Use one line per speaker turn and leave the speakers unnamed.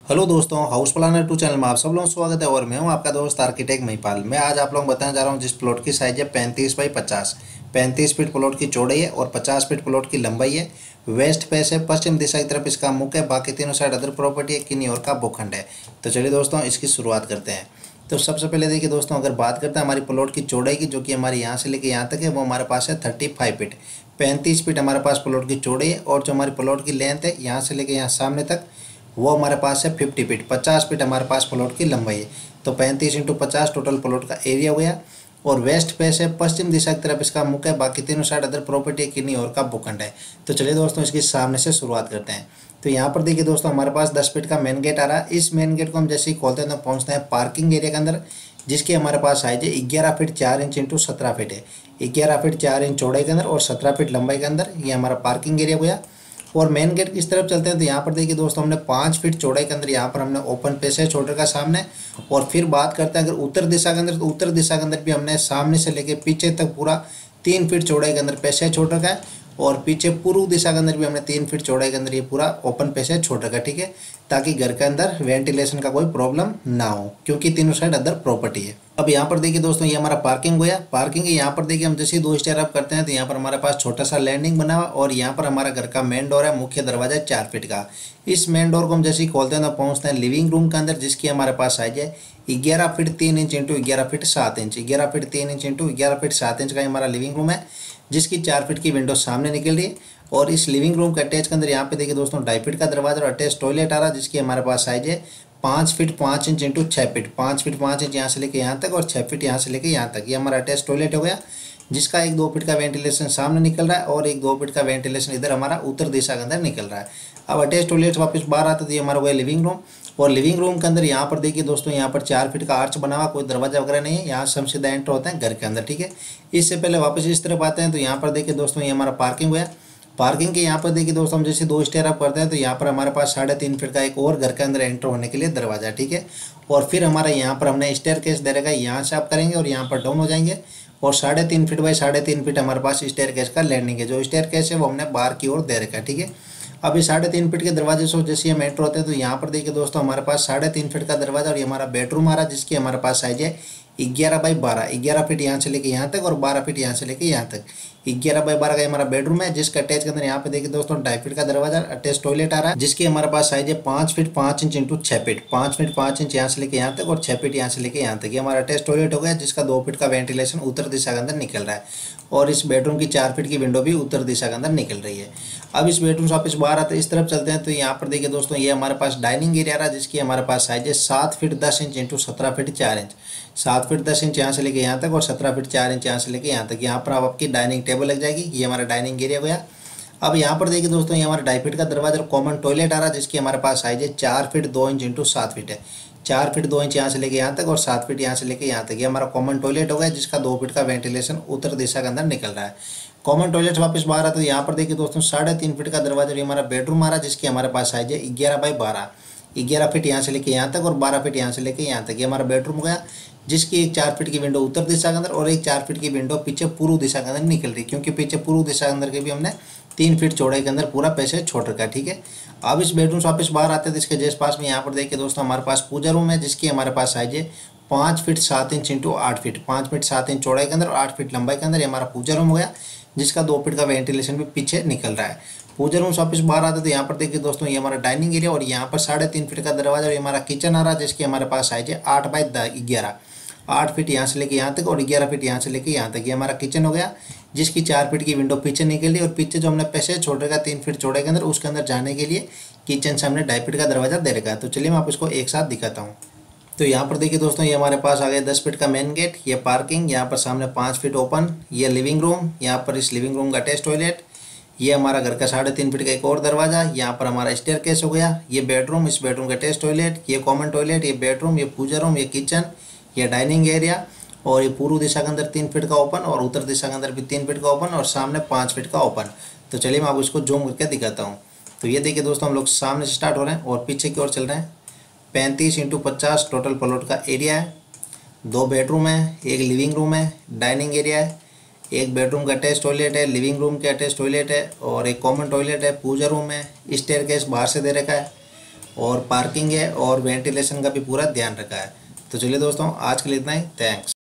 Hello दोस्तों, house planner 2 channel में आप सब लोगों का स्वागत है। और मैं हूं आपका दोस्त आर्किटेक्ट महिपाल। मैं आज आप लोगों को बताने जा रहा हूं जिस प्लॉट की साइज है 35 बाई 50। 35 फीट प्लॉट की चौड़ाई है और 50 फीट प्लॉट की लंबाई है। वेस्ट फेस है, पश्चिम दिशा की तरफ इसका मुख है। बाकी तीनों साइड अदर प्रॉपर्टी है, किन्हीं और का भूखंड है। तो चलिए दोस्तों इसकी शुरुआत करते हैं। तो सबसे पहले देखिए दोस्तों, अगर बात करते हैं हमारी प्लॉट की चौड़ाई की, जो कि हमारे यहाँ से लेके यहाँ तक है, वो हमारे पास है 35 फीट। 35 फीट हमारे पास प्लॉट की चौड़ाई है। और जो हमारी प्लॉट की लेंथ है यहाँ से लेके यहाँ सामने तक, वो हमारे पास है 50 फीट। 50 फीट हमारे पास प्लॉट की लंबाई है। तो 35 × 50 टोटल प्लॉट का एरिया हो गया। और वेस्ट फेस है, पश्चिम दिशा की तरफ इसका मुख है। बाकी तीनों साइड अदर प्रॉपर्टी किन्हीं और का भूखंड है। तो चलिए दोस्तों इसकी सामने से शुरुआत करते हैं। तो यहाँ पर देखिए दोस्तों, हमारे पास 10 फीट का मेन गेट आ रहा है। इस मेन गेट को हम जैसे ही खोलते हैं तो पहुँचते हैं पार्किंग एरिया के अंदर, जिसकी हमारे पास साइज है 11 फीट 4 इंच × 17 फीट है। 11 फीट 4 इंच चौड़ाई के अंदर और 17 फीट लंबाई के अंदर ये हमारा पार्किंग एरिया हुआ। और मेन गेट की इस तरफ चलते हैं तो यहाँ पर देखिए दोस्तों, हमने 5 फीट चौड़ाई के अंदर यहाँ पर हमने ओपन पैसेज छोड़ रखा सामने। और फिर बात करते हैं अगर उत्तर दिशा के अंदर, तो उत्तर दिशा के अंदर भी हमने सामने से लेके पीछे तक पूरा 3 फीट चौड़ाई के अंदर पैसेज छोड़ रखा है। और पीछे पूर्व दिशा के अंदर भी हमने 3 फीट चौड़ाई के अंदर ये पूरा ओपन पैसेज छोड़ रखा है, ठीक है, ताकि घर के अंदर वेंटिलेशन का कोई प्रॉब्लम ना हो, क्योंकि तीनों साइड अदर प्रॉपर्टी है। अब यहाँ पर देखिए दोस्तों, ये हमारा पार्किंग हुआ। पार्किंग है, यहाँ पर देखिए हम जैसे 2 स्टेयर अप करते हैं तो यहाँ पर हमारे पास छोटा सा लैंडिंग बना हुआ। और यहाँ पर हमारा घर का मेन डोर है, मुख्य दरवाजा 4 फीट का। इस मेन डोर को हम जैसे ही खोलते हैं तो पहुँचते हैं लिविंग रूम के अंदर, जिसकी हमारे पास साइज है 11 feet 3 inch × 11 feet 7 inch. 11 feet 3 inch × 11 feet 7 inch का हमारा लिविंग रूम है, जिसकी 4 फीट की विंडो सामने निकल रही है। और इस लिविंग रूम के अटैच के अंदर यहाँ पे देखिए दोस्तों 2.5 फीट का दरवाजा और अटैच टॉयलेट आ रहा है, जिसकी हमारे पास साइज है 5 feet 5 inch × 6 feet. 5 feet 5 inch यहाँ से लेके यहाँ तक और 6 फीट यहाँ से लेके यहाँ तक ये हमारा अटैच टॉयलेट हो गया, जिसका एक 2 फीट का वेंटिलेशन सामने निकल रहा है और एक 2 फीट का वेंटिलेशन इधर हमारा उत्तर दिशा के अंदर निकल रहा है। अब अटैच टॉयलेट वापस बाहर आता है तो ये हमारा हुआ लिविंग रूम। और लिविंग रूम के अंदर यहाँ पर देखिए दोस्तों, यहाँ पर 4 फीट का आर्च बना हुआ, कोई दरवाजा वगैरह नहीं है। यहाँ से हम सीधा एंटर होते हैं घर के अंदर, ठीक है। इससे पहले वापस इस तरफ आते हैं तो यहाँ पर देखिए दोस्तों, ये हमारा पार्किंग हुआ। पार्किंग के यहाँ पर देखिए दोस्तों, हम जैसे 2 स्टेयर अप करते हैं तो यहाँ पर हमारे पास 3.5 फीट का एक और घर के अंदर एंटर होने के लिए दरवाजा, ठीक है। और फिर हमारा यहाँ पर हमने स्टेयर केस दे रखा है, यहाँ से आप करेंगे और यहाँ पर डाउन हो जाएंगे। और 3.5 फीट बाई 3.5 फीट हमारे पास स्टेयर केस का लैंडिंग है। जो स्टेयर केस है वो हमने बाहर की ओर दे रखा है, ठीक है। अब ये 3.5 फीट के दरवाजे से जैसे हम एंटर होते हैं तो यहाँ पर देखिए दोस्तों, हमारे पास 3.5 फीट का दरवाजा और ये हमारा बेडरूम आ रहा है, जिसकी हमारे पास साइज है 11 बाई 12। 11 फीट यहाँ से लेके यहाँ तक और 12 फीट यहाँ से लेके यहाँ तक। 11 बाई 12 का हमारा बेडरूम है, जिसका अटैच के अंदर यहाँ पे देखिए दोस्तों 2.5 फीट का दरवाजा अटैच टॉयलेट आ रहा है, जिसकी हमारे पास साइज है 5 feet 5 inch × 6 feet. 5 feet 5 inch यहाँ से लेके यहाँ तक और 6 फीट यहाँ से लेके यहाँ तक ये हमारा अटैच टॉयलेट हो गया, जिसका 2 फीट का वेंटिलेशन उत्तर दिशा के अंदर निकल रहा है। और इस बेडरूम की 4 फीट की विंडो भी उत्तर दिशा के अंदर निकल रही है। अब इस बेडरूम से वापस बाहर आते इस तरफ चलते हैं तो यहाँ पर देखिए दोस्तों, ये हमारे पास डाइनिंग एरिया रहा, जिसकी हमारे पास साइज है 7 feet 10 inch × 17 feet 4 inch. 7 feet 10 inch यहाँ से लेके यहाँ तक और 17 फीट 4 इंच यहाँ से लेके यहाँ तक। यहाँ पर अब आपकी डाइनिंग टेबल लग जाएगी। ये हमारा डाइनिंग एरिया गया। अब यहाँ पर देखिए दोस्तों, ये हमारा 2.5 फीट का दरवाजा और कॉमन टॉयलेट आ रहा है, जिसकी हमारे पास साइज है 4 फीट 2 इंच × 7 फीट है। 4 फीट 2 इंच यहाँ से लेके यहाँ तक और 7 फीट यहाँ से लेके यहाँ तक ये हमारा कॉमन टॉयलेट हो गया, जिसका 2 फीट का वेंटिलेशन उत्तर दिशा के अंदर निकल रहा है। कॉमन टॉयलेट वापस बाहर आता है तो यहाँ पर देखिए दोस्तों 3.5 फीट का दरवाजा और ये हमारा बेडरूम आ रहा है, जिसकी हमारे पास साइज है 11 बाई 12। 11 फीट यहाँ से लेके यहाँ तक और 12 फीट यहाँ से लेके यहाँ तक ये हमारा बेडरूम गया, जिसकी एक 4 फीट की विंडो उत्तर दिशा के अंदर और एक 4 फीट की विंडो पीछे पूर्व दिशा के अंदर निकल रही है, क्योंकि पीछे पूर्व दिशा के अंदर के भी हमने 3 फीट चौड़ाई के अंदर पूरा पैसेज छोड़ रखा है, ठीक है। अब इस बेडरूम से वापस बाहर आते हैं तो इसके जस्ट पास में यहाँ पर देखिए दोस्तों, हमारे पास पूजा रूम है, जिसकी हमारे पास साइज है 5 feet 7 inch × 8 feet. 5 feet 7 inch चौड़ाई के अंदर और 8 फीट लंबाई के अंदर ये हमारा पूजा रूम हो गया, जिसका 2 फीट का वेंटिलेशन भी पीछे निकल रहा है। पूजा रूम से वापस बाहर आते तो यहाँ पर देखिए दोस्तों, ये हमारा डाइनिंग एरिया और यहाँ पर 3.5 फीट का दरवाजा और ये हमारा किचन आ रहा है, जिसकी हमारे पास साइज है 8 बाई 11। 8 फीट यहाँ से लेके यहाँ तक और 11 फीट यहाँ से लेके यहाँ तक ये हमारा किचन हो गया, जिसकी 4 फीट की विंडो पीछे निकली। और पीछे जो हमने पैसेज छोड़ रखा 3 फीट चौड़ाई के अंदर, उसके अंदर जाने के लिए किचन से हमने 2.5 फीट का दरवाजा दे रखा है। तो चलिए मैं आपको इसको एक साथ दिखाता हूँ। तो यहाँ पर देखिए दोस्तों, ये हमारे पास आ गया 10 फीट का मेन गेट, ये पार्किंग, यहाँ पर सामने 5 फीट ओपन, ये लिविंग रूम, यहाँ पर इस लिविंग रूम का अटैच टॉयलेट, ये हमारा घर का 3.5 फीट का एक और दरवाजा, यहाँ पर हमारा स्टेयर केस हो गया, ये बेडरूम, इस बेडरूम का अटैच टॉयलेट, ये कॉमन टॉयलेट, ये बेडरूम, ये पूजा रूम, ये किचन, ये डाइनिंग एरिया। और ये पूर्व दिशा के अंदर 3 फीट का ओपन और उत्तर दिशा के अंदर भी 3 फीट का ओपन और सामने 5 फीट का ओपन। तो चलिए मैं आपको इसको जूम करके दिखाता हूँ। तो ये देखिए दोस्तों, हम लोग सामने से स्टार्ट हो रहे हैं और पीछे की ओर चल रहे हैं। 35 × 50 टोटल प्लॉट का एरिया है। 2 बेडरूम है, एक लिविंग रूम है, डाइनिंग एरिया है, एक बेडरूम का अटैच टॉयलेट है, लिविंग रूम के अटैच टॉयलेट है और एक कॉमन टॉयलेट है, पूजा रूम है, स्टेयरकेस बाहर से दे रखा है। और पार्किंग है और वेंटिलेशन का भी पूरा ध्यान रखा है। तो चलिए दोस्तों, आज के लिए इतना ही। थैंक्स।